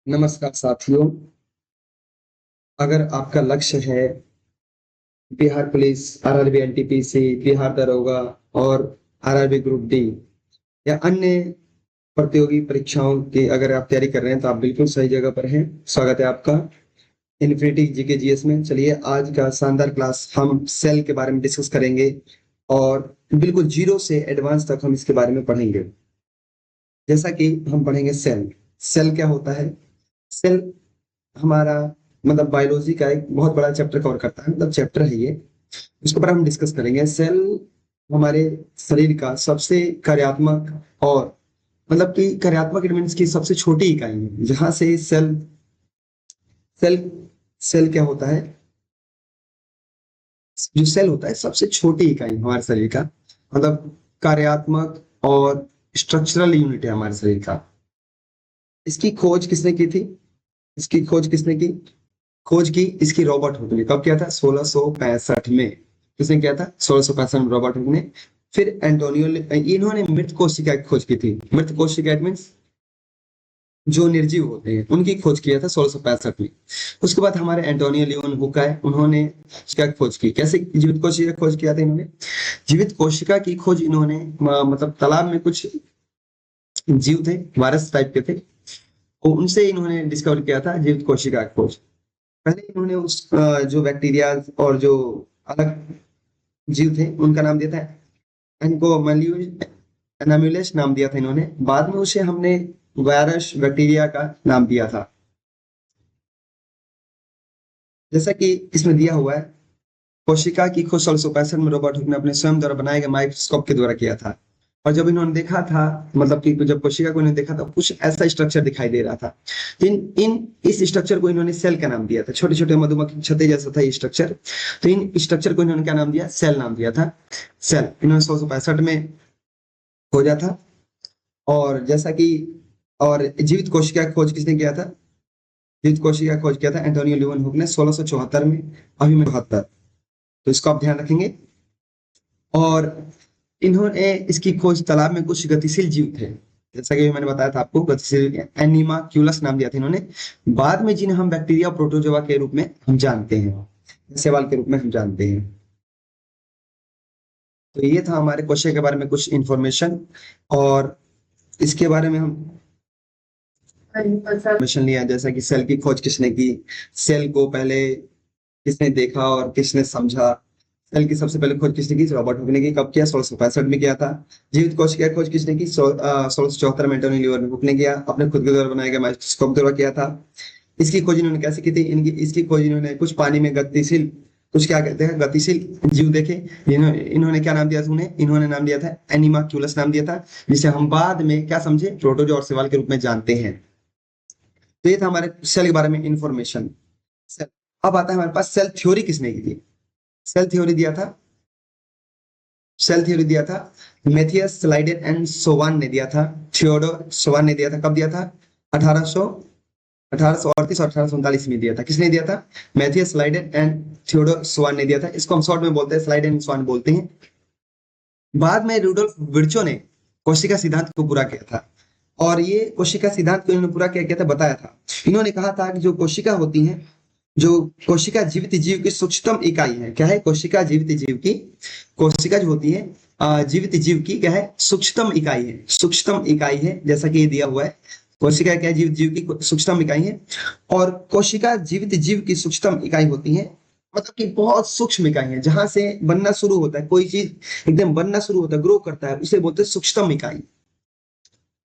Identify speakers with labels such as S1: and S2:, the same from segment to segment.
S1: नमस्कार साथियों। अगर आपका लक्ष्य है Bihar police, RRB NTPC, Bihar दरोगा और आरआरबी ग्रुप डी या अन्य प्रतियोगी परीक्षाओं की अगर आप तैयारी कर रहे हैं तो आप बिल्कुल सही जगह पर हैं। स्वागत है आपका इन्फिनिटी जीके जीएस में। चलिए आज का शानदार क्लास हम सेल के बारे में डिस्कस करेंगे और बिल्कुल जीरो से एडवांस तक हम इसके बारे में पढ़ेंगे। जैसा कि हम पढ़ेंगे सेल। सेल क्या होता है? सेल हमारा मतलब बायोलॉजी का एक बहुत बड़ा चैप्टर कवर करता है, मतलब चैप्टर है ये। उसके ऊपर हम डिस्कस करेंगे। सेल हमारे शरीर का सबसे कार्यात्मक और मतलब कि कार्यात्मक इट मीन्स की सबसे छोटी इकाई है, जहां से सेल सेल सेल क्या होता है? जो सेल होता है सबसे छोटी इकाई हमारे शरीर का, मतलब कार्यात्मक और स्ट्रक्चरल यूनिट है हमारे शरीर का। इसकी खोज किसने की थी? इसकी खोज किसने की? खोज की इसकी रॉबर्ट हुक ने। कब किया था? 1665 में। किसने किया था? 1665 में रॉबर्ट हुक ने। फिर एंटोनियो इन्होंने मृत कोशिका की खोज की थी। मृत कोशिका मीन्स जो निर्जीव होते हैं उनकी खोज किया था 1665 में। उसके बाद हमारे एंटोनियो लियोन हुक आए, उन्होंने क्या खोज की? कैसे जीवित कोशिका की खोज किया था इन्होंने? जीवित कोशिका की खोज इन्होंने मतलब तालाब में कुछ जीव थे, वायरस टाइप के थे, तो उनसे इन्होंने डिस्कवर किया था जीवित कोशिका की खोज। पहले इन्होंने उस जो बैक्टीरिया और जो अलग जीव थे उनका नाम दिया था, इनको एनाम्यूलेस नाम दिया था इन्होंने। बाद में उसे हमने वायरस बैक्टीरिया का नाम दिया था। जैसा कि इसमें दिया हुआ है, कोशिका की खोज 1665 में रॉबर्ट हुक ने अपने स्वयं द्वारा बनाए गए माइक्रोस्कोप के द्वारा किया था। और जब इन्होंने देखा था, मतलब कि जब कोशिका को इन्होंने देखा था, कुछ ऐसा स्ट्रक्चर दिखाई दे रहा था। तो इन इन इस स्ट्रक्चर को इन्होंने सेल का नाम दिया था। छोटे छोटे मधुमक्खी छत्ते जैसा था ये स्ट्रक्चर। तो इन स्ट्रक्चर को इन्होंने क्या नाम दिया? सेल नाम दिया था। सेल इन्होंने 1665 में खोजा था। और जैसा कि और जीवित कोशिका की खोज किसने किया था? जीवित कोशिका की खोज किया था एंटोनियो लियोन हुक ने 1674 में, अभी में 72। तो इसको आप ध्यान रखेंगे। और इन्होंने इसकी खोज तालाब में कुछ गतिशील जीव थे, जैसा कि मैंने बताया था आपको, गतिशील एनिमाक्यूलस नाम दिया था इन्होंने। बाद में जिन्हें हम बैक्टीरिया प्रोटोजोआ के रूप में हम जानते हैं, शैवाल के रूप में हम जानते हैं। तो ये था हमारे कोशिका के बारे में कुछ इंफॉर्मेशन। और इसके बारे में हम इंफॉर्मेशन लिया, जैसा कि सेल की खोज किसने की, सेल को पहले किसने देखा और किसने समझा। सेल की सबसे पहले खोज किसने की? रॉबर्ट हुक ने की। कब किया? 1665 में किया था। जीवित कोशिका की खोज किसने की? 1674 में एंटोनियो लियोन हुक ने किया, अपने खुद के द्वारा बनाए गए माइक्रोस्कोप द्वारा किया था। इसकी खोज इन्होंने कैसे की थी? इसकी खोज इन्होंने कुछ पानी में गतिशील, कुछ क्या कहते हैं, गतिशील जीव देखे। इन्होंने क्या नाम दिया था उन्हें? इन्होंने नाम दिया था एनिमाक्यूलस नाम दिया था, जिसे हम बाद में क्या समझे? प्रोटोजोआ और शैवाल के रूप में जानते हैं। तो ये था हमारे सेल के बारे में इंफॉर्मेशन। सेल। अब आता है हमारे पास सेल थ्योरी किसने की थी? सेल थ्योरी दिया था, सेल थ्योरी दिया था मैथियस स्लाइडेन एंड सोवान ने दिया था। थियोडोर सोवान ने दिया था। कब दिया था? 1800 1838 और 1839 में दिया था। किसने दिया था? मैथियस स्लाइडेन एंड थियोडोर सोवान ने दिया था। इसको हम शॉर्ट में बोलते हैं स्लाइडेन एंड सोवान बोलते हैं। बाद में रुडोल्फ विर्चो ने कोशिका सिद्धांत को पूरा किया था। और ये कोशिका सिद्धांत को इन्होंने पूरा किया था, बताया था। इन्होंने कहा था कि जो कोशिका होती है, जो कोशिका जीवित जीव की सूक्ष्मतम इकाई है। क्या है? कोशिका जीवित जीव की, कोशिका जो होती है जीवित जीव की क्या है? सूक्ष्मतम इकाई है। सूक्ष्मतम इकाई है, जैसा कि ये दिया हुआ है। कोशिका क्या है? जीवित जीव की सूक्ष्मतम इकाई है। और कोशिका जीवित जीव की सूक्ष्मतम इकाई होती है, मतलब कि बहुत सूक्ष्म इकाई है, जहां से बनना शुरू होता है कोई चीज, एकदम बनना शुरू होता है, ग्रो करता है, उसे बोलते हैं सूक्ष्मतम इकाई।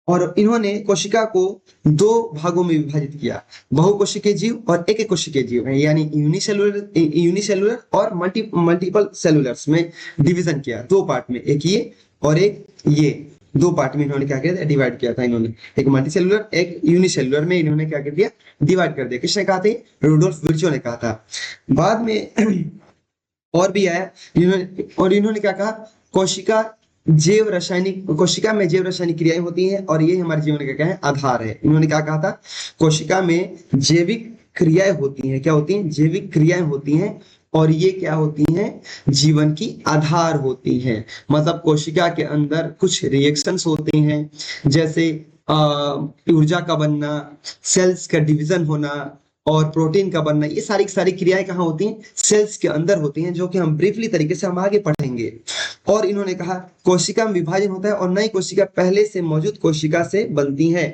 S1: और इन्होंने कोशिका को दो भागों में विभाजित किया, बहुकोशिकीय जीव और एक कोशिकीय जीव है, यानी यूनिसेलुलर और मल्टीपल सेलुलर्स में डिवीजन किया। दो पार्ट में, एक ये और एक ये, दो पार्ट में इन्होंने क्या किया था? डिवाइड किया था इन्होंने। एक मल्टीसेलुलर, एक यूनिसेलुलर में इन्होंने क्या कर दिया? डिवाइड कर दिया। किसने कहा था? रुडोल्फ विर्चो ने कहा था। बाद में और भी आया इन्होंने क्या कहा? कोशिका जैव रासायनिक, कोशिका में जैव रासायनिक क्रियाएं होती हैं और ये हमारे जीवन का क्या है? आधार है। इन्होंने क्या कहा था? कोशिका में जैविक क्रियाएं होती हैं। क्या होती हैं? जैविक क्रियाएं होती हैं और ये क्या होती हैं? जीवन की आधार होती हैं। मतलब कोशिका के अंदर कुछ रिएक्शंस होते हैं, जैसे ऊर्जा का बनना, सेल्स का डिवीजन होना और प्रोटीन का बनना, ये सारी की सारी क्रियाएं कहाँ होती हैं? सेल्स के अंदर होती हैं, जो कि हम ब्रीफली तरीके से हम आगे पढ़ेंगे। और इन्होंने कहा कोशिका में विभाजन होता है और नई कोशिका पहले से मौजूद कोशिका से बनती है।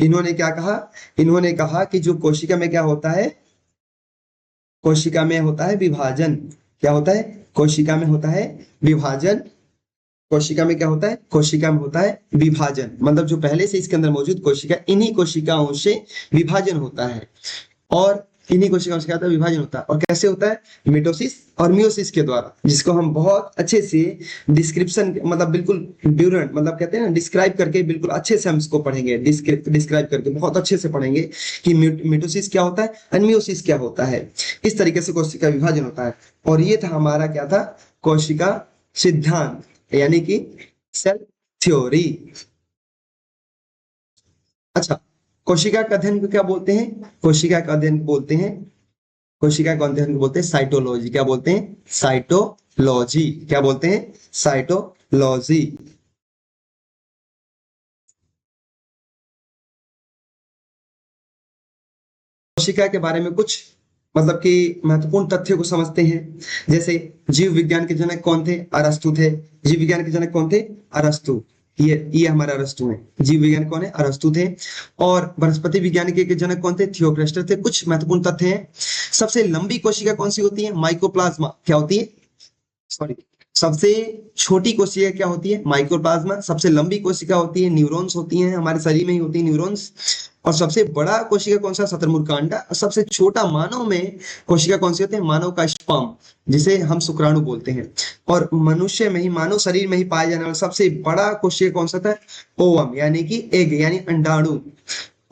S1: इन्होंने क्या कहा? इन्होंने कहा कि जो कोशिका में क्या होता है, कोशिका में होता है विभाजन। क्या होता है? कोशिका में होता है विभाजन। कोशिका में क्या होता है? कोशिका में होता है विभाजन, मतलब जो पहले से इसके अंदर मौजूद कोशिका, इन्हीं कोशिकाओं से विभाजन होता है। और इन्हीं कोशिकाओं से क्या होता है? विभाजन होता है। और कैसे होता है? मिटोसिस और मियोसिस के द्वारा, जिसको हम बहुत अच्छे से डिस्क्रिप्शन, मतलब बिल्कुल ड्यूरेंट, मतलब कहते हैं ना, डिस्क्राइब करके बिल्कुल अच्छे से हम इसको पढ़ेंगे, डिस्क्राइब करके बहुत अच्छे से पढ़ेंगे कि मिटोसिस क्या होता है और मियोसिस क्या होता है। इस तरीके से कोशिका विभाजन होता है। और ये था हमारा क्या था? कोशिका सिद्धांत, यानी कि सेल थ्योरी। अच्छा, कोशिका का अध्ययन को क्या बोलते हैं? कोशिका का अध्ययन को बोलते हैं, कोशिका का अध्ययन को बोलते हैं साइटोलॉजी। क्या बोलते हैं? साइटोलॉजी। क्या बोलते हैं? साइटोलॉजी। कोशिका के बारे में कुछ मतलब कि महत्वपूर्ण तथ्यों को समझते हैं। जैसे जीव विज्ञान के जनक कौन थे? अरस्तु थे। जीव विज्ञान के जनक कौन थे? अरस्तु। ये हमारा अरस्तु है। जीव विज्ञान कौन है? अरस्तु थे। और वनस्पति विज्ञान के जनक कौन थे? थियोफ्रेस्टर थे। कुछ महत्वपूर्ण तथ्य हैं। सबसे लंबी कोशिका कौन सी होती है? माइकोप्लाज्मा। क्या होती है? सॉरी, सबसे छोटी कोशिका क्या होती है? माइक्रोप्लाज्मा। सबसे लंबी कोशिका होती है न्यूरॉन्स, होती हैं हमारे शरीर में ही होती है न्यूरॉन्स। और सबसे बड़ा कोशिका कौन सा? शतुरमुर्ग कांडा। और सबसे छोटा मानव में कोशिका कौन सी होती है? मानव का स्पर्म, जिसे हम शुक्राणु बोलते हैं। और मनुष्य में ही, मानव शरीर में ही पाया जाने वाला सबसे बड़ा कोशिका कौन सा था? ओवम, यानी कि एग, यानी अंडाणु।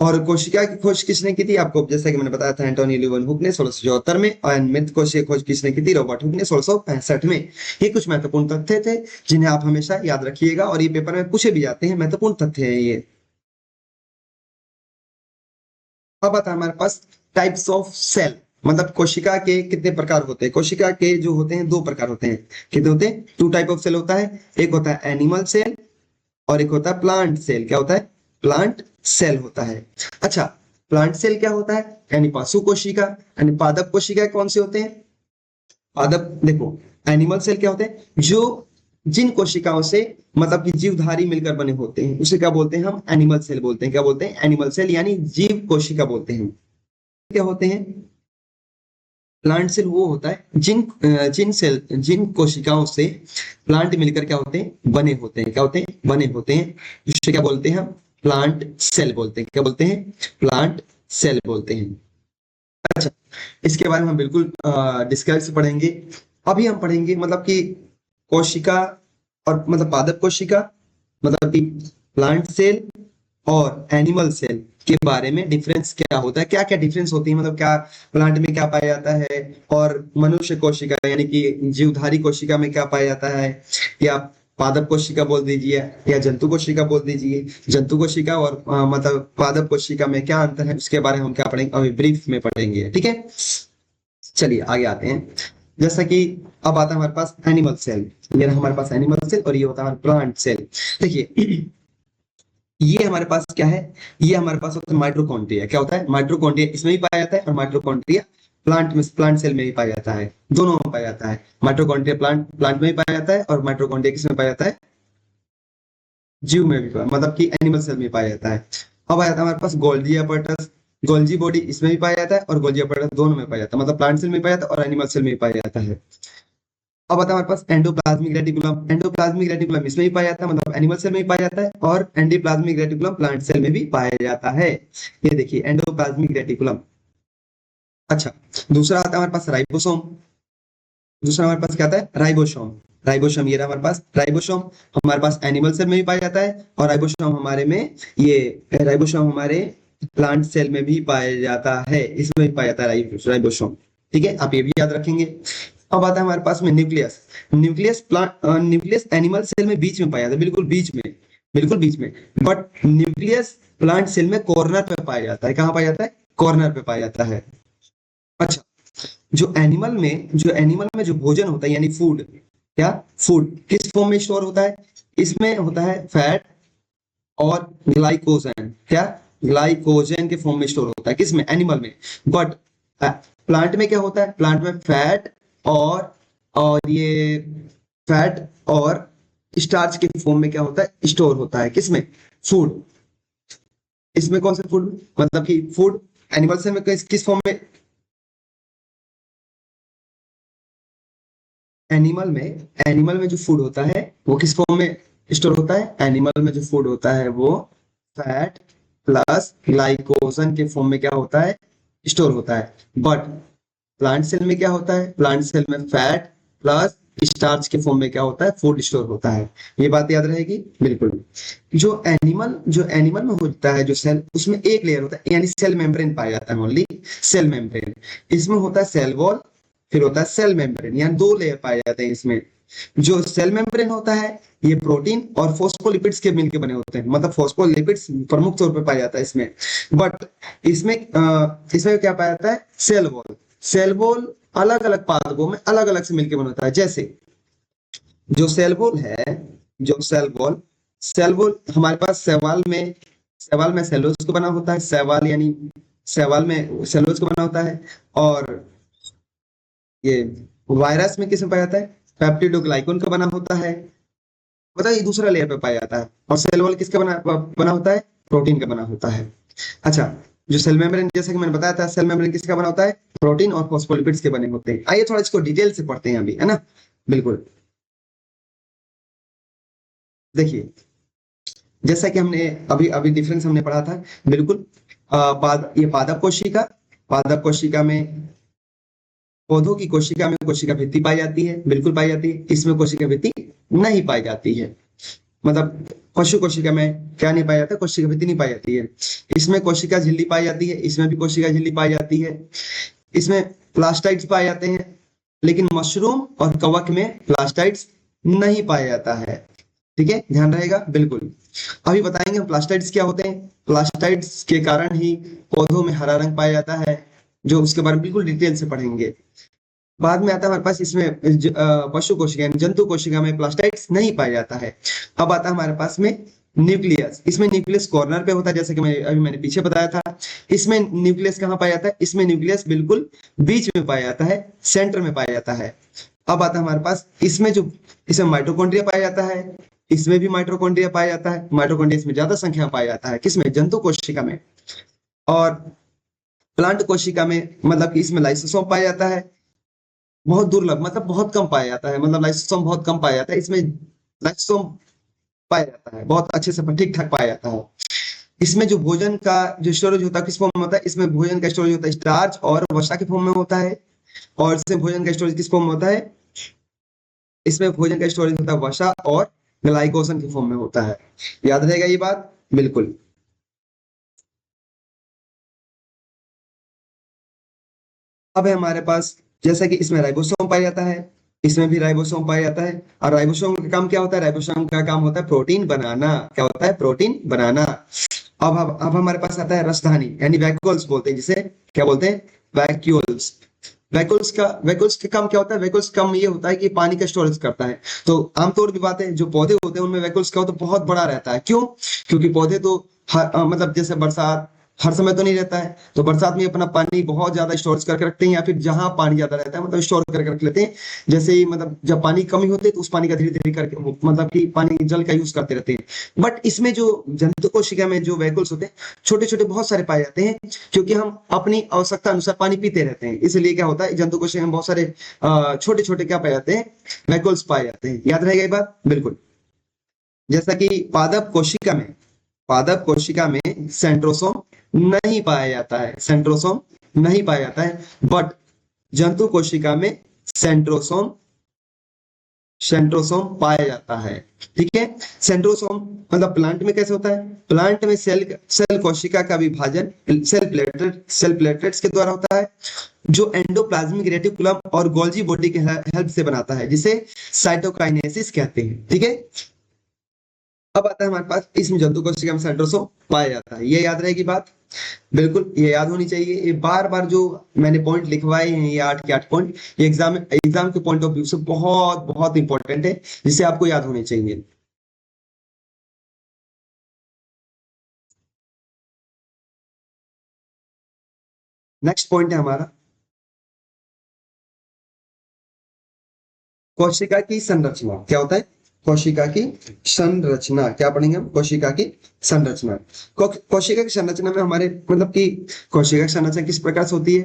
S1: और कोशिका की खोज किसने की थी? आपको जैसा कि मैंने बताया था, एंटोनी ल्यूवन हुक ने 1674 में। और मृत कोशिका खोज किसने की थी? रॉबर्ट हुक ने 1665 में। ये कुछ महत्वपूर्ण तथ्य थे जिन्हें आप हमेशा याद रखिएगा, और ये पेपर में पूछे भी जाते हैं, महत्वपूर्ण तथ्य है ये। अब आता है हमारे पास टाइप्स ऑफ सेल, मतलब कोशिका के कितने प्रकार होते हैं। कोशिका के जो होते हैं दो प्रकार होते हैं। कितने होते हैं? टू टाइप ऑफ सेल होता है। एक होता है एनिमल सेल और एक होता है प्लांट सेल। क्या होता है? प्लांट सेल होता है। अच्छा, प्लांट सेल क्या होता है? यानी पशु कोशिका। यानी पादप कोशिका कौन से होते हैं? पादप, देखो, एनिमल सेल क्या होते हैं? जो जिन कोशिकाओं से मतलब कि जीवधारी मिलकर बने होते हैं, उसे क्या बोलते हैं? हम एनिमल सेल बोलते हैं। क्या बोलते हैं? एनिमल सेल, यानी जीव कोशिका बोलते हैं। क्या होते हैं? प्लांट सेल वो होता है जिन कोशिकाओं से प्लांट मिलकर क्या होते हैं? बने होते हैं। क्या होते हैं? बने होते हैं। जिससे क्या बोलते हैं हम? प्लांट सेल बोलते हैं। क्या बोलते हैं? प्लांट सेल बोलते हैं। अच्छा, इसके बारे में हम बिल्कुल डिस्कस से पढ़ेंगे। अभी हम पढ़ेंगे मतलब कि कोशिका और मतलब पादप कोशिका, मतलब कि प्लांट सेल और एनिमल सेल के बारे में डिफरेंस क्या होता है, क्या क्या डिफरेंस होती है, मतलब क्या प्लांट में क्या पाया जाता है, और मनुष्य कोशिका यानी कि जीवधारी कोशिका में क्या पाया जाता है, या पादप कोशिका बोल दीजिए या जंतु कोशिका बोल दीजिए। जंतु कोशिका और मतलब पादप कोशिका में क्या अंतर है, उसके बारे में हम क्या पढ़ेंगे, अभी ब्रीफ में पढ़ेंगे। ठीक है, चलिए आगे आते हैं। जैसा कि अब आता है हमारे पास एनिमल सेल। ये रहा हमारे पास एनिमल सेल और ये होता है प्लांट सेल। देखिए, ये हमारे पास क्या है? ये हमारे पास होता है माइटोकॉन्ड्रिया। क्या होता है? माइटोकॉन्ड्रिया इसमें भी पाया जाता है और माइटोकॉन्ड्रिया प्लांट सेल में भी पाया जाता है। दोनों में पाया जाता है। माइटोकॉन्ड्रिया प्लांट प्लांट में भी पाया जाता है और माइटोकॉन्ड्रिया किसमें पाया जाता है? जीव में भी मतलब कि एनिमल सेल में पाया जाता है। अब आया था हमारे पास गोल्जी अपैरेटस। गोल्जी बॉडी इसमें भी पाया जाता है और गोल्जी अपैरेटस दोनों में पाया जाता है, मतलब प्लांट सेल में पाया जाता है और एनिमल सेल में भी पाया जाता है। अब आता है हमारे पास एंडोप्लाज्मिक रेटिकुलम। एंडोप्लाज्मिक रेटिकुलम इसमें भी पाया जाता है, मतलब एनिमल सेल में भी पाया जाता है, और एंडोप्लाज्मिक रेटिकुलम प्लांट सेल में भी पाया जाता है। ये देखिए एंडोप्लाज्मिक रेटिकुलम। अच्छा, दूसरा आता है हमारे पास राइबोसोम। दूसरा हमारे पास क्या आता है? राइबोसोम। राइबोसोम, ये रहा हमारे पास राइबोसोम। हमारे पास एनिमल सेल में भी पाया जाता है और राइबोसोम हमारे में, ये राइबोसोम हमारे प्लांट सेल में भी पाया जाता है, इसमें भी पाया जाता है राइबोसोम। ठीक है, आप ये भी याद रखेंगे। अब आता है हमारे पास में न्यूक्लियस। न्यूक्लियस एनिमल सेल में बीच में पाया जाता है, बिल्कुल बीच में, बिल्कुल बीच में। बट न्यूक्लियस प्लांट सेल में कॉर्नर पे पाया जाता है। कहाँ पाया जाता है? कॉर्नर पे पाया जाता है। अच्छा, जो एनिमल में जो भोजन होता है यानी फूड, क्या फूड किस फॉर्म में स्टोर होता है? इसमें होता है फैट और ग्लाइकोजन, क्या ग्लाइकोजन के फॉर्म में स्टोर होता है, किसमें, एनिमल में। बट प्लांट में क्या होता है, प्लांट में फैट और ये फैट और स्टार्च के फॉर्म में क्या होता है, स्टोर होता है, किसमें, फूड। इसमें कौन सा फूड, मतलब कि फूड एनिमल से में किस फॉर्म में, एनिमल में जो फूड होता है वो किस फॉर्म में स्टोर होता है, एनिमल में जो फूड होता है वो फैट प्लस ग्लाइकोजन के फॉर्म में क्या होता है, स्टोर होता है। बट प्लांट सेल में क्या होता है, प्लांट सेल में फैट प्लस स्टार्च के फॉर्म में क्या होता है, फूड स्टोर होता है। ये बात याद रहेगी बिल्कुल। जो एनिमल में होता है जो सेल, उसमें एक लेयर होता है, यानी सेल मेम्ब्रेन पाया जाता है, ओनली सेल मेम्ब्रेन। इसमें होता है सेल वॉल, फिर होता है सेल मेम्ब्रेन, यानी दो लेयर पाए जाते हैं इसमें। जो सेल मेम्ब्रेन होता है ये प्रोटीन और फॉस्फोलिपिड्स के मिलकर बने होते हैं, मतलब फॉस्फोलिपिड्स प्रमुख तौर पर पाया जाता है इसमें। बट इसमें क्या पाया जाता है, सेल वॉल। सेल वॉल अलग अलग पादपों में अलग अलग से मिलकर बना होता है। जैसे जो सेल वॉल है, जो सेल वॉल हमारे पास सेवाल में सेलुलोज को बना होता है, सेवाल में सेलुलोज को बना होता है। और ये वायरस में किस में पाया जाता है, पेप्टिडोग्लाइकन का बना होता है, मतलब ये दूसरा लेयर पे पाया जाता है। और सेल वॉल किसका बना बना होता है, प्रोटीन का बना होता है। अच्छा, जो सेल मेम्ब्रेन, जैसे कि मैंने बताया था, सेल मेम्ब्रेन किसका बना होता है, प्रोटीन और फॉस्फोलिपिड्स के बने होते हैं। आइए थोड़ा इसको डिटेल से पढ़ते हैं अभी, है ना। बिल्कुल, देखिए, जैसा कि हमने अभी अभी डिफरेंस हमने पढ़ा था, बिल्कुल। ये पादप कोशिका में, पौधों की कोशिका में कोशिका भित्ति पाई जाती है, बिल्कुल पाई जाती है। इसमें कोशिका भित्ति नहीं पाई जाती है, मतलब पशु कोशिका में क्या नहीं पाया जाता, कोशिका भित्ति नहीं पाई जाती है। इसमें कोशिका झिल्ली पाई जाती है, इसमें भी कोशिका झिल्ली पाई जाती है। इसमें प्लास्टाइड्स पाए जाते हैं, लेकिन मशरूम और कवक में प्लास्टाइड्स नहीं पाया जाता है। ठीक है, ध्यान रहेगा बिल्कुल। अभी बताएंगे हम प्लास्टाइड्स क्या होते हैं। प्लास्टाइड्स के कारण ही पौधों में हरा रंग पाया जाता है, जो उसके बारे में बिल्कुल डिटेल से पढ़ेंगे। बाद में आता है हमारे पास इसमें पशु कोशिका यानी जंतु कोशिका में प्लास्टाइड्स नहीं पाया जाता है। अब आता है हमारे पास में न्यूक्लियस। इसमें न्यूक्लियस कॉर्नर पे होता है, जैसे कि मैंने पीछे बताया था। इसमें न्यूक्लियस कहाँ पाया जाता है, इसमें न्यूक्लियस बिल्कुल बीच में पाया जाता है, सेंटर में पाया जाता है। अब आता है हमारे पास इसमें माइटोकॉन्ड्रिया पाया जाता है, इसमें भी माइटोकॉन्ड्रिया पाया जाता है। माइटोकॉन्ड्रिया इसमें ज्यादा संख्या में पाया जाता है, किसमें, जंतु कोशिका में। और प्लांट कोशिका में, मतलब कि इसमें लाइसोसोम पाया जाता है, बहुत दुर्लभ, मतलब बहुत कम पाया जाता है, मतलब लाइसोसोम बहुत कम पाया जाता है इसमें। लाइसोसोम पाया जाता है, बहुत अच्छे से ठीक ठाक पाया जाता है। इसमें जो भोजन का जो स्टोरेज होता है किस फॉर्म में होता है, इसमें भोजन का स्टोरेज होता है स्टार्च और वसा के फॉर्म में होता है। और इसमें भोजन का स्टोरेज किस फॉर्म में होता है, इसमें भोजन का स्टोरेज होता है वसा और ग्लाइकोजन के फॉर्म में होता है। याद रहेगा ये बात बिल्कुल। अब है हमारे पास, जैसा कि इसमें राइबोसोम पाया जाता है, इसमें भी राइबोसोम पाया जाता है। और राइबोसोम का काम क्या होता है, राइबोसोम का काम होता है प्रोटीन बनाना। क्या होता है, प्रोटीन बनाना। अब हमारे पास आता है राजधानी, यानी वैक्यूल्स बोलते हैं जिसे, क्या बोलते हैं, वैक्यूल्स। वैक्यूल्स का काम क्या होता है, वैक्यूल्स का काम ये होता है कि पानी का स्टोरेज करता है। तो आमतौर की बात है, जो पौधे होते हैं उनमें वैक्यूल्स का तो बहुत बड़ा रहता है। क्यों, क्योंकि पौधे तो मतलब जैसे बरसात हर समय तो नहीं रहता है, तो बरसात में अपना पानी बहुत ज्यादा स्टोर करके रखते हैं, या फिर जहां पानी ज्यादा रहता है मतलब स्टोर करके रख लेते हैं। जैसे ही मतलब जब पानी कमी होती है तो उस पानी का धीरे धीरे करके मतलब कि पानी जल का यूज करते रहते हैं। बट इसमें जो जंतु कोशिका में जो वैक्यूल्स होते हैं, छोटे छोटे बहुत सारे पाए जाते हैं, क्योंकि हम अपनी आवश्यकता अनुसार पानी पीते रहते हैं। इसलिए क्या होता है, जंतु कोशिका में बहुत सारे छोटे छोटे क्या पाए जाते हैं, वैक्यूल्स पाए जाते हैं। याद रहेगा ये बात बिल्कुल। जैसा कि पादप कोशिका में सेंट्रोसोम नहीं पाया जाता है, सेंट्रोसोम नहीं पाया जाता है। बट जंतु कोशिका में सेंट्रोसोम सेंट्रोसोम पाया जाता है। ठीक है, सेंट्रोसोम मतलब प्लांट में कैसे होता है, प्लांट में सेल कोशिका का विभाजन सेल प्लेटलेट्स के द्वारा होता है, जो एंडोप्लाज्मिक रेटिकुलम और गोल्जी बॉडी के हेल्प से बनाता है, जिसे साइटोकाइनेसिस कहते हैं। ठीक है, अब आता है हमारे पास, इसमें जंतु कोशिका में सेंट्रोसोम पाया जाता है। ये याद रहेगी बात बिल्कुल, ये याद होनी चाहिए। ये बार बार जो मैंने पॉइंट लिखवाए हैं, ये 8 के 8 पॉइंट, ये एग्जाम के पॉइंट ऑफ व्यू से बहुत बहुत इंपॉर्टेंट है, जिसे आपको याद होने चाहिए। नेक्स्ट पॉइंट है हमारा कोशिका की संरचना। क्या होता है? कोशिका की संरचना। क्या पढ़ेंगे हम? कोशिका की संरचना। कोशिका की संरचना में हमारे मतलब कि कोशिका की संरचना किस प्रकार से होती है?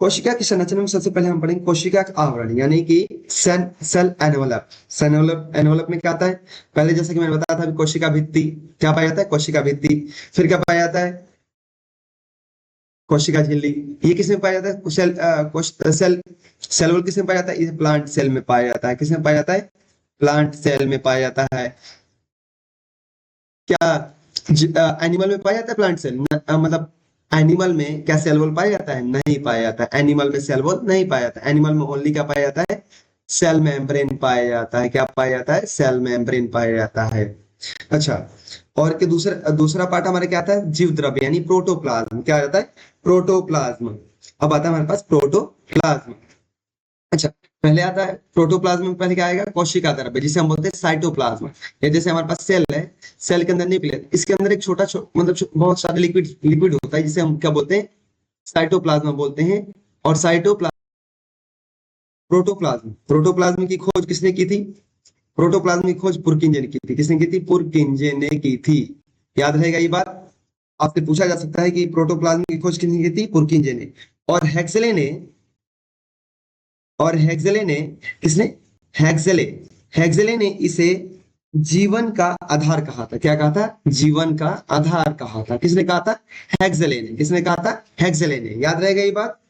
S1: कोशिका की संरचना में सबसे पहले हम पढ़ेंगे कोशिका का आवरण, यानी कि cell cell envelope. Cell envelope envelope में क्या आता है? पहले जैसे कि मैंने बताया था कोशिका भित्ति। क्या पाया जाता है? कोशिका भित्ति। फिर क्या पाया जाता है? कोशिका झिल्ली। ये किसमें पाया जाता है? सेल वॉल किसमें पाया जाता है? ये प्लांट सेल में पाया जाता है। किसमें पाया जाता है? प्लांट सेल में पाया जाता है। क्या एनिमल में पाया जाता है प्लांट सेल? मतलब एनिमल में क्या सेल वॉल पाया जाता है? नहीं पाया जाता है। एनिमल में सेल वॉल नहीं पाया जाता है। एनिमल में ओनली क्या पाया जाता है? सेल मेम्ब्रेन पाया जाता है। क्या पाया जाता है? सेल मेम्ब्रेन पाया जाता है। अच्छा, और के दूसरा दूसरा पार्ट हमारे क्या आता है? जीव द्रव्य यानी प्रोटोप्लाज्म। क्या आ जाता है? प्रोटोप्लाज्म। अब आता है हमारे पास प्रोटोप्लाज्म। अच्छा, पहले आता है प्रोटोप्लाज्म में, पहले क्या आएगा? कोशिका द्रव्य, जिसे हम बोलते हैं साइटोप्लाज्म। ये जैसे हमारे पास सेल है, सेल के अंदर न्यूक्लियस, इसके अंदर एक मतलब बहुत सारे लिक्विड लिक्विड होता है, जिसे हम क्या बोलते हैं? साइटोप्लाज्म बोलते हैं। और साइटोप्लाज्म प्रोटोप्लाज्म प्रोटोप्लाज्म की खोज किसने की थी? प्रोटोप्लाज्म की खोज पुरकिंजे ने की थी। किसने की थी? पुरकिंजे ने की थी। याद रहेगा ये बात? आपसे पूछा जा सकता है कि प्रोटोप्लाज्म की खोज किसने की थी? पुरकिंजे ने। और हेक्सले ने और हेक्सले ने किसने? हेक्सले हेक्सले ने इसे जीवन का आधार कहा था। क्या कहा था? जीवन का आधार कहा था। किसने कहा था? हेक्सले ने। किसने कहा था? हेक्सले ने। याद रहेगा ये बात?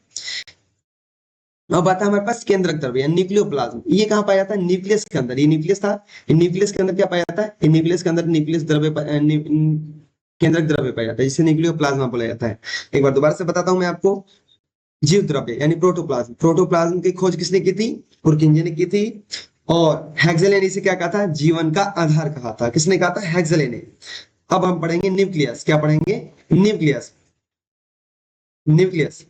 S1: अब आता है हमारे पास केंद्रक द्रव्य या न्यूक्लियोप्लाज्म। ये कहाँ पाया जाता है? न्यूक्लियस के अंदर। ये न्यूक्लियस था। न्यूक्लियस के अंदर क्या पाया जाता है? न्यूक्लियस के अंदर न्यूक्लियस द्रव्य केंद्रक द्रव्य पाया जाता है, जिसे न्यूक्लियोप्लाज्मा बोला जाता है। एक बार दोबारा से बताता हूं मैं आपको। जीव द्रव्य यानी प्रोटोप्लाज्म। प्रोटोप्लाज्म की खोज किसने की थी? पुरकिंजे ने की थी। और हेक्सले ने इसे क्या कहा था? जीवन का आधार कहा था। किसने कहा था? हेक्सले ने। अब हम पढ़ेंगे न्यूक्लियस। क्या पढ़ेंगे? न्यूक्लियस। न्यूक्लियस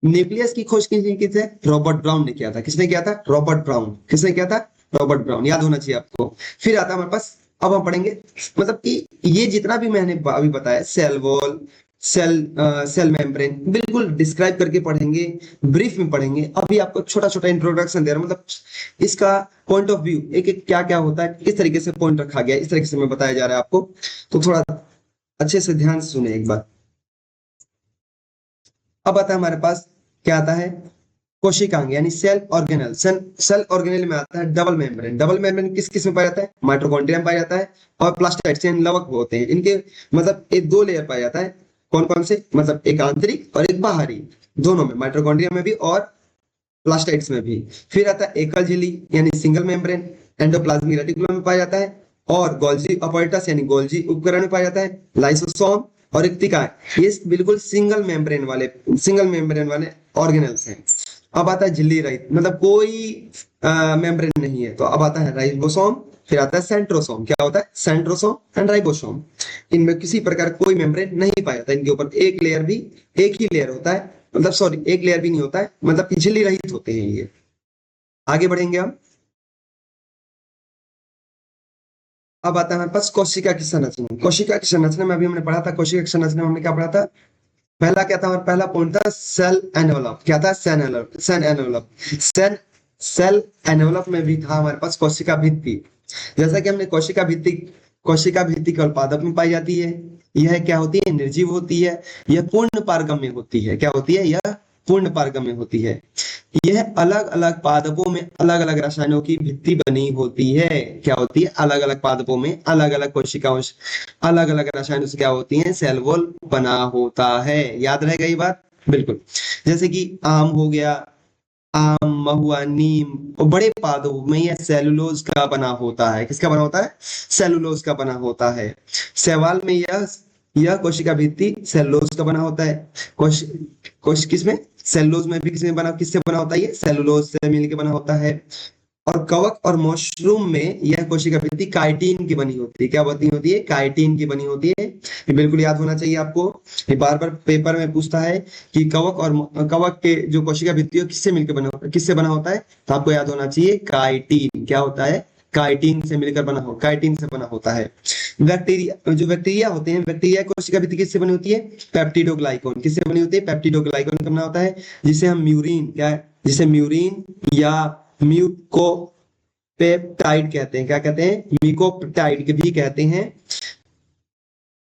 S1: न्यूक्लियस की खोज किसने की थी? रॉबर्ट ब्राउन ने किया था। किसने किया था? Robert brown. किसने किया था? Robert brown. याद होना चाहिए आपको। फिर आता है हमारे पास, अब हम पढ़ेंगे मतलब कि ये जितना भी मैंने अभी बताया, cell wall, cell cell membrane, बिल्कुल डिस्क्राइब करके पढ़ेंगे, ब्रीफ में पढ़ेंगे। अभी आपको छोटा छोटा इंट्रोडक्शन दे रहा हूं, मतलब इसका पॉइंट ऑफ व्यू, एक एक क्या क्या होता है, किस तरीके से पॉइंट रखा गया है, इस तरीके से मैं बताया जा रहा है आपको। तो थोड़ा अच्छे से ध्यान से सुने एक बार। अब आता है हमारे पास, क्या आता है? कोशिकांग यानी सेल ऑर्गेनल। सेल ऑर्गेनल में आता है डबल मेम्ब्रेन। डबल मेम्ब्रेन किस किस में पाया जाता है? माइटोकॉन्ड्रिया में पाया जाता है। और प्लास्टिड यानी लवक होते हैं इनके, मतलब एक दो लेयर पाया जाता है। कौन कौन से? मतलब एक आंतरिक और एक बाहरी, दोनों में, माइटोकॉन्ड्रिया में भी और प्लास्टाइड्स में भी। फिर आता है एकल झिल्ली यानी सिंगल मेम्ब्रेन, एंडोप्लाज्मिक रेटिकुलम में पाया जाता है। और गोल्जी अपॉर्टस यानी गोल्जी उपकरण में पाया जाता है। लाइसोसोम और इक्तिका, ये बिल्कुल सिंगल मेम्ब्रेन वाले ऑर्गेनल्स हैं। अब आता है झिल्ली रहित, मतलब कोई मेम्ब्रेन नहीं है, तो अब आता है राइबोसोम। फिर आता है सेंट्रोसोम। क्या होता है? Centrosome and ribosome. इनमें किसी प्रकार कोई मेम्ब्रेन नहीं पाया जाता। इनके ऊपर एक लेयर भी, एक ही लेयर होता है, मतलब सॉरी एक लेयर भी नहीं होता है, मतलब कि झिल्ली रहित होते हैं ये। आगे बढ़ेंगे हम। अब आता है हमारे पास कोशिका की संरचना। कोशिका की संरचना में अभी हमने पढ़ा था, कोशिका की संरचना में हमने क्या पढ़ा था? पहला क्या था? हमारा पहला पॉइंट था सेल एनवलप। क्या था? Cell envelope. Cell cell envelope में भी था हमारे पास कोशिका भित्ति। जैसा कि हमने कोशिका भित्ति केवल पादप में पाई जाती है। यह क्या होती है? निर्जीव होती है। यह पूर्ण पारगम्य होती है। क्या होती है? यह पूर्ण पारगम्य होती है। यह अलग अलग पादपों में अलग अलग रसायनों की भित्ति बनी होती है। क्या होती है? अलग अलग पादपों में अलग अलग कोशिकाओं से अलग अलग रसायनों से क्या होती है? सेल वॉल बना होता है। याद रहेगा ये बात? बिल्कुल। जैसे कि आम हो गया, आम, महुआ, नीम, और बड़े पादपों में यह सेलुलोज का बना होता है। किसका बना होता है? सेलुलोज का बना होता है। शैवाल में यह कोशिका भित्ति सेलुलोज का बना होता है। कोश कोश किसमें? सेलुलोज में भी किससे बना होता है? ये सेलुलोज से मिलकर बना होता है। और कवक और मशरूम में यह कोशिका भित्ति काइटिन की बनी होती है। क्या बनी होती है? काइटिन की बनी होती है। ये बिल्कुल याद होना चाहिए आपको। ये बार बार पेपर में पूछता है कि कवक के जो कोशिका भित्ति है किससे मिलकर बना होता है, किससे बना होता है? तो आपको याद होना चाहिए काइटिन। क्या होता है? काइटिन से मिलकर बना हो, काइटिन से बना होता है। बैक्टीरिया, जो बैक्टीरिया होते हैं, बैक्टीरिया कोशिका भित्ति किससे बनी होती है? पेप्टिडोग्लाइकॉन। किससे बनी होती है? पेप्टिडोग्लाइकॉन का बना होता है, जिसे हम म्यूरिन, क्या है, जिसे म्यूरिन या म्यूको पेप्टाइड कहते हैं। क्या कहते हैं? म्यूकोपेप्टाइड भी कहते हैं।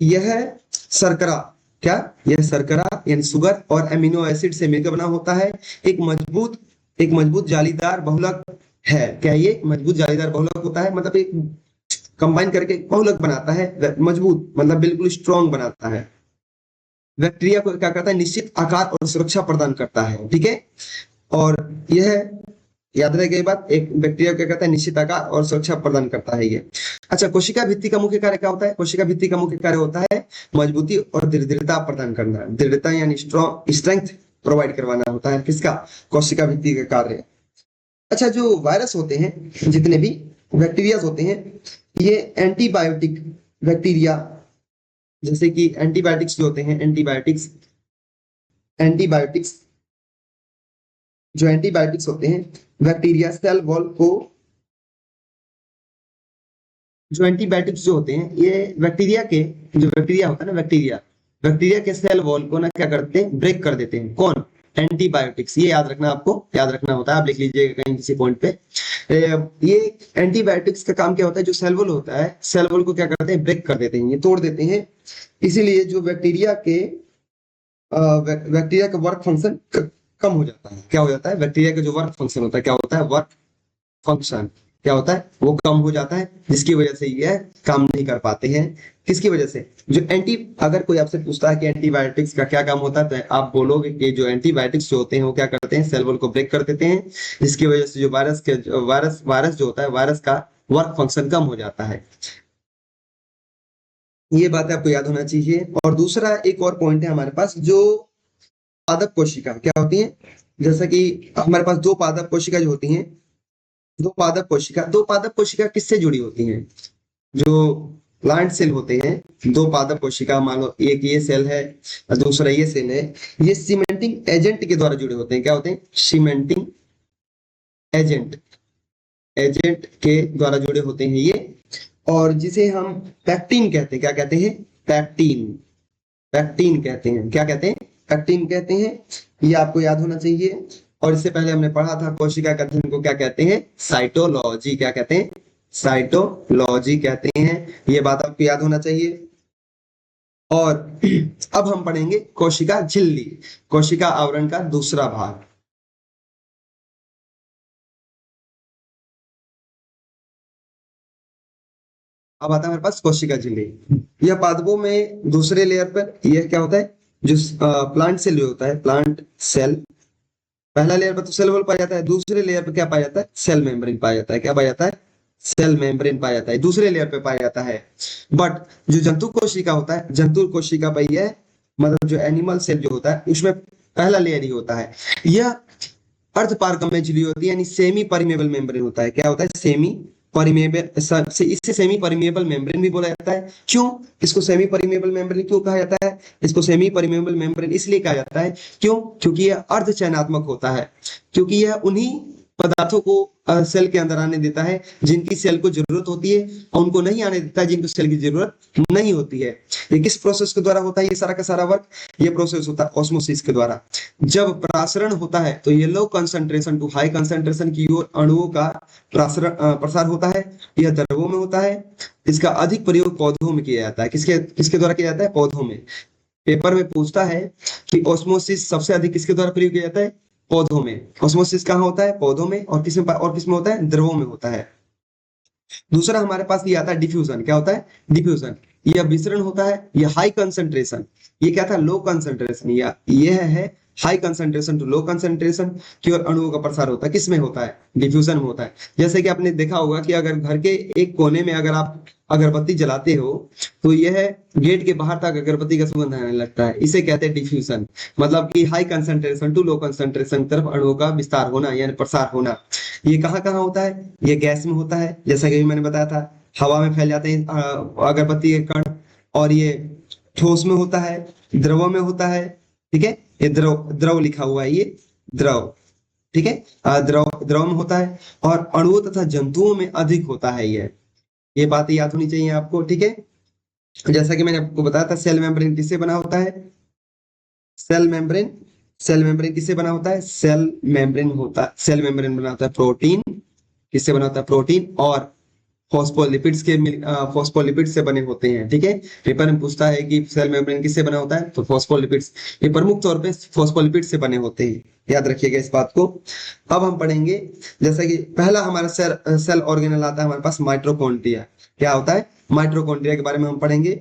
S1: यह शर्करा, क्या, यह शर्करा यानी शुगर और एमिनो एसिड से मिलकर बना होता है। एक मजबूत जालीदार बहुलक है। क्या ये मजबूत जालीदार बहुलक होता है? मतलब एक कंबाइन करके बहुलक बनाता है, मजबूत मतलब बिल्कुल स्ट्रॉन्ग बनाता है। बैक्टीरिया को क्या करता है? निश्चित आकार और सुरक्षा प्रदान करता है। ठीक है, और यह याद रखेगा ये बात, एक बैक्टीरिया क्या करता है? निश्चित आकार और सुरक्षा प्रदान करता है ये। अच्छा, कोशिका भित्ति का मुख्य कार्य क्या होता है? कोशिका भित्ति का मुख्य कार्य होता है मजबूती और दृढ़ता प्रदान करना। दृढ़ता यानी स्ट्रेंथ प्रोवाइड करवाना होता है किसका? कोशिका भित्ति का कार्य। अच्छा, जो वायरस होते हैं, जितने भी बैक्टीरिया होते हैं, ये एंटीबायोटिक बैक्टीरिया, जैसे कि एंटीबायोटिक्स जो होते हैं, एंटीबायोटिक्स जो एंटीबायोटिक्स होते हैं, बैक्टीरिया सेल वॉल को, जो एंटीबायोटिक्स जो होते हैं, ये बैक्टीरिया के, जो बैक्टीरिया होता है ना, बैक्टीरिया के सेल वॉल को ना क्या करते हैं? ब्रेक कर देते हैं। कौन? एंटीबायोटिक्स। ये याद रखना, आपको याद रखना होता है, आप लिख लीजिएगा कहीं किसी पॉइंट पे। ये एंटीबायोटिक्स का काम क्या होता है? जो सेल वॉल होता है, सेल वॉल को क्या करते हैं? ब्रेक कर देते हैं, ये तोड़ देते हैं। इसीलिए जो बैक्टीरिया का वर्क फंक्शन कम हो जाता है। क्या हो जाता है? बैक्टीरिया का जो वर्क फंक्शन होता है, क्या होता है? वर्क फंक्शन क्या होता है? वो कम हो जाता है, जिसकी वजह से ये काम नहीं कर पाते हैं। किसकी वजह से? जो अगर कोई आपसे पूछता है कि एंटीबायोटिक्स का क्या काम होता है, तो आप बोलोगे कि जो एंटीबायोटिक्स जो होते हैं वो क्या करते हैं? सेल वॉल को ब्रेक कर देते हैं, जिसकी वजह से जो वायरस जो होता है, वायरस का वर्क फंक्शन कम हो जाता है। ये बात आपको याद होना चाहिए। और दूसरा एक और पॉइंट है हमारे पास, जो पादप कोशिका क्या होती है? जैसा कि हमारे पास दो पादप कोशिका जो होती हैं, दो पादप कोशिका किससे जुड़ी होती हैं? जो प्लांट सेल होते हैं, दो पादप कोशिका, मान लो एक ये सेल है और दूसरा ये सेल है, ये सीमेंटिंग एजेंट के द्वारा जुड़े होते हैं। क्या होते हैं? सीमेंटिंग एजेंट, एजेंट के द्वारा जुड़े होते हैं ये, और जिसे हम पैक्टिन कहते हैं। क्या कहते हैं? पैक्टिन, पैक्टिन कहते हैं। क्या कहते हैं? पैक्टिन कहते हैं। ये आपको याद होना चाहिए। और इससे पहले हमने पढ़ा था कोशिका के अध्ययन को क्या कहते हैं? साइटोलॉजी। क्या कहते हैं? साइटोलॉजी कहते हैं। ये बात आपको याद होना चाहिए। और अब हम पढ़ेंगे कोशिका झिल्ली, कोशिका आवरण का दूसरा भाग। अब आता है हमारे पास कोशिका झिल्ली। यह पादपों में दूसरे लेयर पर यह क्या होता है? जो प्लांट सेल होता है, प्लांट सेल, पहला लेयर पर तो सेल वॉल पाया जाता है, दूसरे लेयर पर क्या पाया जाता है? सेल मेम्ब्रेन पाया जाता है। क्या पाया जाता है? सेल मेम्ब्रेन पाया जाता है, दूसरे लेयर पे पाया जाता है। बट जो जंतु कोशिका होता है, जंतु कोशिका पर यह मतलब जो एनिमल सेल जो होता है, उसमें पहला लेयर ही होता है। यह अर्ध पारगम्य झिल्ली होती है, यानी सेमी परमेबल मेम्ब्रेन होता है। क्या होता है? सेमी परमेबल, से इससे सेमी परमेबल मेम्ब्रेन भी बोला जाता है। क्यों इसको सेमी परमेबल मेम्ब्रेन क्यों कहा जाता है? इसको सेमी परमेबल मेम्ब्रेन इसलिए कहा जाता है, क्यों? क्योंकि यह अर्ध चयनात्मक होता है, क्योंकि यह उन्हीं पदार्थों को सेल के अंदर आने देता है जिनकी सेल को जरूरत होती है, और उनको नहीं आने देता है जिनको सेल की जरूरत नहीं होती है। ये किस प्रोसेस के द्वारा होता है? ये सारा का सारा वर्क, ये प्रोसेस होता है ऑस्मोसिस के द्वारा। जब प्रासरण होता है तो ये low concentration to high concentration की ओर अणुओं का प्रसार होता है। यह द्रवों में होता है। इसका अधिक प्रयोग पौधों में किया जाता है। किसके किसके द्वारा किया जाता है? पौधों में। पेपर में पूछता है कि ऑस्मोसिस सबसे अधिक किसके द्वारा प्रयोग किया जाता है? पौधों में। ऑस्मोसिस कहाँ होता है? पौधों में। और किसमें होता है? द्रवों में होता है। दूसरा हमारे पास ये आता है डिफ्यूजन। क्या होता है? डिफ्यूजन। यह विसरण होता है। यह हाई कंसंट्रेशन, ये क्या था? लो कंसंट्रेशन, या यह है high concentration to low concentration की ओर अणुओं का प्रसार होता है। किसमें होता है? डिफ्यूजन में होता है। जैसे कि आपने देखा होगा कि अगर घर के एक कोने में अगर आप अगरबत्ती जलाते हो, तो यह गेट के बाहर तक अगरबत्ती का सुगंध आने लगता है। इसे कहते हैं डिफ्यूजन, मतलब कि high concentration to low concentration की तरफ अणुओं का विस्तार होना, यानी प्रसार होना। ये कहाँ कहाँ होता है? ये गैस में होता है, जैसा कि अभी मैंने बताया था, हवा में फैल जाते हैं अगरबत्ती के कण। और ये ठोस में होता है, द्रव में होता है। ठीक है, ये द्रव द्रव लिखा हुआ है, ये द्रव। ठीक है, द्रव द्रव में होता है। और अणुओं तथा जंतुओं में अधिक होता है ये बात याद होनी चाहिए आपको। ठीक है, जैसा कि मैंने आपको बताया था, सेल मेम्ब्रेन किससे बना होता है? सेल मेम्ब्रेन, सेल मेम्ब्रेन किससे बना होता है? सेल मेम्ब्रेन बना होता है प्रोटीन। किससे बना होता है? प्रोटीन और फॉस्फोलिपिड से बने होते हैं। ठीक है, पेपर में पूछता है कि सेल मेम्ब्रेन किससे बना होता है, तो फॉस्फोलिपिड्स, ये प्रमुख तौर पे फॉस्फोलिपिड से बने होते हैं, याद रखिएगा इस बात को। अब हम पढ़ेंगे, जैसा कि पहला हमारा सेल ऑर्गेनल आता है हमारे पास माइटोकॉन्ड्रिया। क्या होता है? माइटोकॉन्ड्रिया के बारे में हम पढ़ेंगे।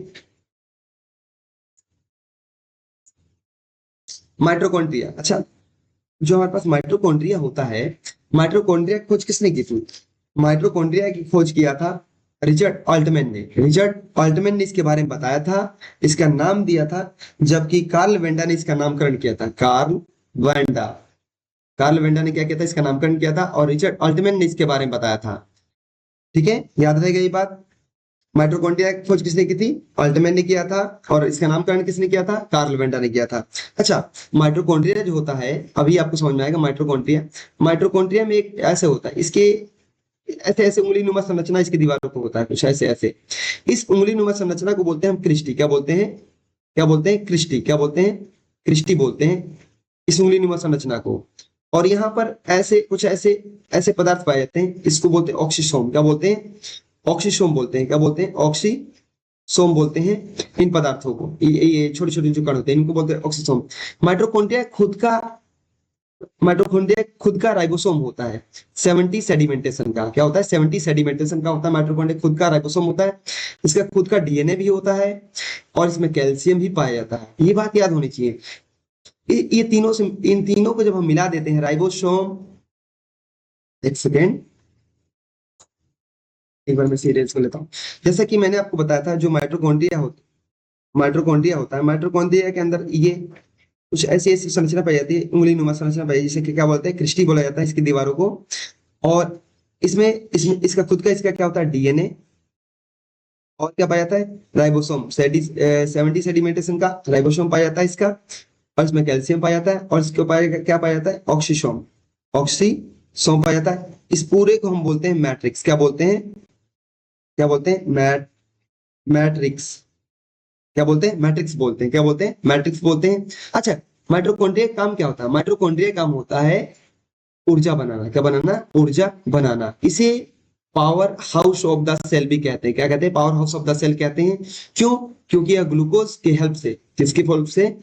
S1: माइटोकॉन्ड्रिया, अच्छा, जो हमारे पास माइटोकॉन्ड्रिया होता है, माइटोकॉन्ड्रिया की खोज किसने की थी? माइटोकॉन्ड्रिया की खोज किया था रिचर्ड ऑल्टमैन ने। रिचर्ड ऑल्टमैन ने इसके बारे में बताया था, इसका नाम दिया था, जबकि कार्ल वेंडा ने इसका नामकरण किया था। वेंडा कार्ल वेंडा ने क्या किया था? इसका नामकरण किया था, और रिचर्ड ऑल्टमैन ने इसके बारे में बताया था। ठीक है, याद रहेगा ये बात। माइटोकॉन्ड्रिया की खोज किसने की थी? ऑल्टमैन ने किया था, और इसका नामकरण किसने किया था? कार्ल वेंडा ने किया था। अच्छा, माइटोकॉन्ड्रिया जो होता है, अभी आपको समझ में आएगा माइटोकॉन्ड्रिया। माइटोकॉन्ड्रिया में एक ऐसे होता है, इसके ऐसे ऐसे उंगली नुमा संरचना इसकी दीवारों को होता है, कुछ ऐसे ऐसे। इस उंगली नुमा संरचना को बोलते हैं हम क्रिस्टी। क्या बोलते हैं? क्या बोलते हैं? क्रिस्टी। क्या बोलते हैं? क्रिस्टी बोलते हैं इस उंगली नुमा संरचना को। और यहाँ पर ऐसे कुछ ऐसे ऐसे पदार्थ पाए जाते हैं, इसको बोलते हैं ऑक्सीसोम। क्या बोलते हैं? ऑक्सीसोम बोलते हैं। क्या बोलते हैं? ऑक्सीसोम बोलते हैं इन पदार्थों को। ये छोटे छोटे जो कण होते हैं, इनको बोलते हैं ऑक्सीसोम। माइटोकॉन्ड्रिया खुद का राइबोसोम होता है 70 सेडिमेंटेशन का। क्या होता है? 70 सेडिमेंटेशन का होता है। माइटोकॉन्ड्रिया खुद का राइबोसोम होता है, इसका खुद का डीएनए भी होता है, और इसमें कैल्शियम भी पाया जाता है। ये बात याद होनी चाहिए। ये तीनों से, इन तीनों को जब हम मिला देते हैं, राइबोसोम, एक सेकेंड, एक बार मैं सीरियल्स को लेता हूँ। जैसा कि मैंने आपको बताया था, जो माइटोकॉन्ड्रिया होता है, माइटोकॉन्ड्रिया के अंदर ये कुछ ऐसी ऐसी संरचना पाई जाती है, उंगली नुमा संरचना पाई जाती है, जिसे कि क्या बोलते हैं? क्रिस्टी बोला जाता है इसकी दीवारों को। और इसमें इसमें इसका खुद का, इसका क्या होता है? डीएनए। और क्या पाया जाता है? राइबोसोम, 70 सेडिमेंटेशन का राइबोसोम पाया जाता है इसका, और इसमें कैल्शियम पाया जाता है, और इसके पाया क्या पाया जाता है? ऑक्सीसोम। ऑक्सीसोम पाया जाता है। इस पूरे को हम बोलते हैं मैट्रिक्स। क्या बोलते हैं? क्या बोलते हैं? मैट्रिक्स। क्या बोलते हैं? मैट्रिक्स बोलते हैं। क्या बोलते हैं? मैट्रिक्स बोलते हैं। अच्छा, माइटोकॉन्ड्रिया का काम क्या होता है? माइटोकॉन्ड्रिया का काम होता है ऊर्जा बनाना। क्या बनाना? ऊर्जा बनाना। इसे power house of the cell भी कहते हैं। क्या कहते हैं? Power house of the cell कहते हैं। क्यों? क्योंकि यह ग्लूकोज की हेल्प से, किसकी हेल्प से?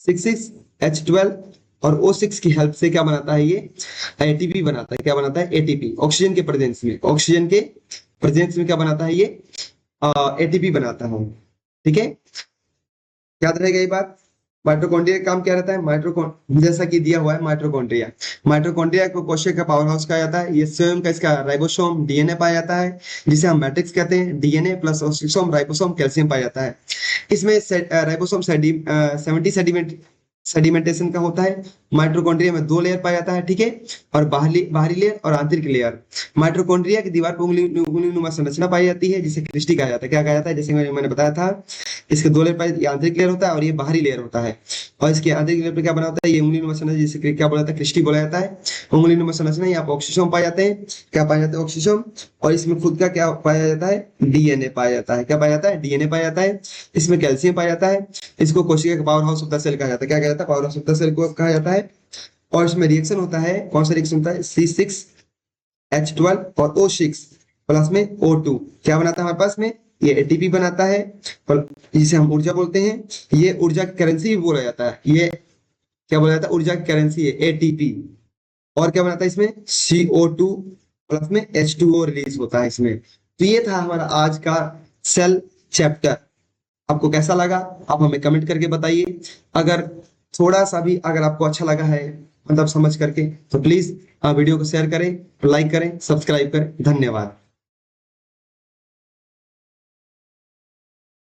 S1: C6H12 और O6 की हेल्प से क्या बनाता है? ये एटीपी बनाता है। क्या बनाता है? एटीपी। ऑक्सीजन के प्रेजेंस में, ऑक्सीजन के प्रेजेंस में क्या बनाता है? ये एटीपी बनाता है। ठीक है, याद रहेगा ये बात। माइटोकॉन्ड्रिया का काम क्या रहता है? जैसा कि दिया हुआ है, माइटोकॉन्ड्रिया, माइटोकॉन्ड्रिया को कोशिका का पावर हाउस कहा जाता है। ये स्वयं का इसका राइबोसोम, डीएनए पाया जाता है, जिसे हम मैट्रिक्स कहते हैं। DNA plus oxysome, ribosome, calcium पाया जाता है। इसमें राइबोसोम 70 सेडिमेंटेशन का होता है। माइटोकॉन्ड्रिया में 2 लेयर पाया जाता है। ठीक है, और बाहरी बाहरी लेयर और आंतरिक लेयर। माइटोकॉन्ड्रिया की दीवार पर उंगली नुमा संरचना पाई जाती है, जिसे क्रिस्टी कहा जाता है। क्या कहा जाता है? जैसे मैंने बताया था, इसके 2 लेयर पाए, ये आंतरिक लेयर होता है और ये बाहरी लेयर होता है। और इसके आंतरिक लेयर पे क्या बना होता है? ये उंगली नुमा संरचना, जिसे क्या बोला जाता है? क्रिस्टी बोला जाता है। उंगली नुमा संरचना, यहाँ पर ऑक्सीसोम पाए जाते हैं। क्या पाया जाता है? ऑक्सीसोम। और इसमें खुद का क्या पाया जाता है? डीएनए पाया जाता है। क्या पाया जाता है? डीएनए पाया जाता है। इसमें कैल्शियम पाया जाता है। इसको कोशिका का power house of the cell कहा जाता है। क्या कहा जाता है? Power house of the cell को कहा जाता है। और इसमें रिएक्शन होता है, कौन सा रिएक्शन होता है? C6H12 और O6 प्लस में O2 क्या बनाता है हमारे पास में? ये एटीपी बनाता है, और जिसे हम ऊर्जा बोलते हैं। ये ऊर्जा की करेंसी भी बोला जाता है। ये क्या बोला जाता है? ऊर्जा की करेंसी है, एटीपी। और क्या बनाता है इसमें? CO2 प्लस में H2O रिलीज होता है इसमें। तो ये था हमारा आज का सेल चैप्टर। आपको कैसा लगा? आप हमें कमेंट करके बताइए। अगर थोड़ा सा भी अगर आपको अच्छा लगा है, मतलब समझ करके, तो प्लीज वीडियो को शेयर करें, लाइक करें, सब्सक्राइब करें। धन्यवाद।